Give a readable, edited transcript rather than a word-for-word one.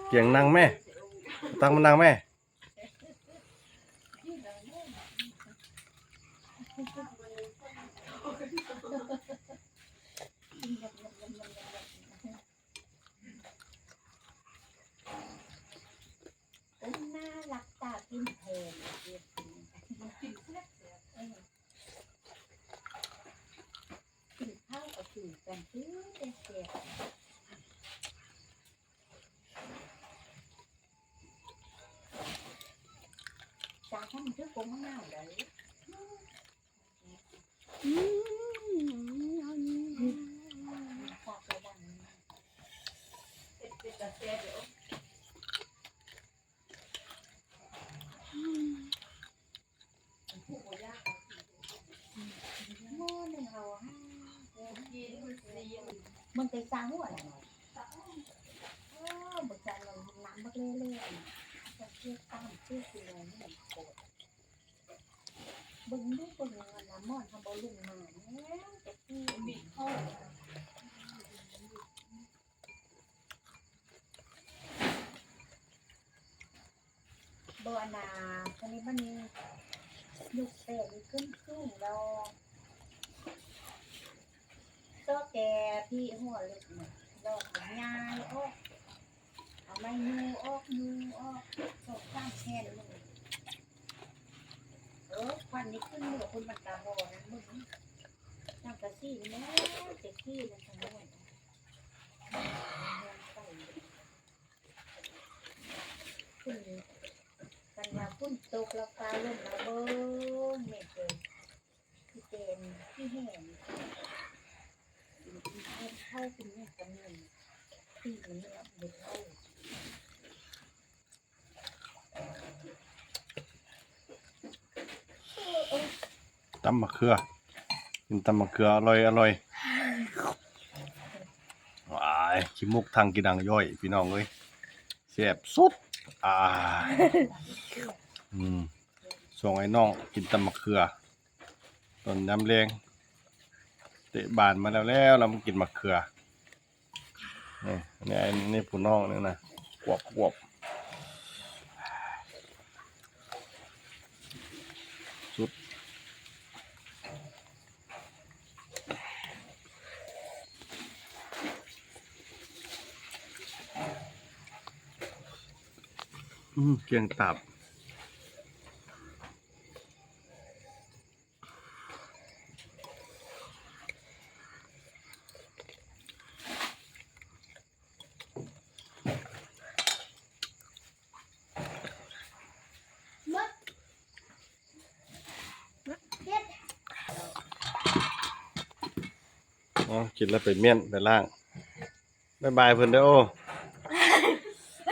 เกียงนั่งแม่ตั้งมานั่งแม่น่ารักตากินเพลินกินข้าวเอาถือกันซื้อเป็นเศษจ้าท่านชื่อโกงมะนาวเลยฝากระดังโม่หนึ่งเรามันไปสร้างหัวอะไรหน่อยบางทีเราน้ำบักเล่ๆจะเชื่อตามเชื่อคืออะไรนี่มันโคตรบึ้งลูกบึ้งน้ำมอนทำบอลลุงมาแล้วจะที่มีข้อบัวนาตอนนี้มันยุกเตะขึ้นสูงเราตัวแกพี่หัวเล็กเนี่ยดอกยายออกเอาไม้นูออกตกข้างแค่เลยควันนี้ขึ้นเหนือคนมันตาบอดนะมึงน้ำกระซี่แม่เจ็บที่แล้วทั้งหมดขึ้นกันมาพุ่นตกแล้วฟ้าลงแล้วเบิ้งเม็ดเลยที่เป็นที่แห้งเข้าเป็นเนี่ยกันเงินที่มันเนี่ยเด็กเข้าตำมะเขือกินตำมะเขืออร่อยว้ายขี้มุกทางกินดังย่อยพี่น้องเอ้ยแซ่บสุดส่งไอ้น้องกินตำมะเขือตอนน้ำแรงเตะบานมาแล้วเรามากินมะเขือนี่ผู้น้องนี่นะควบสุดเกียงตับกินแล้วไปเมี่ยนไปล่างบ๊ายบายเพื่อนเด้อโอ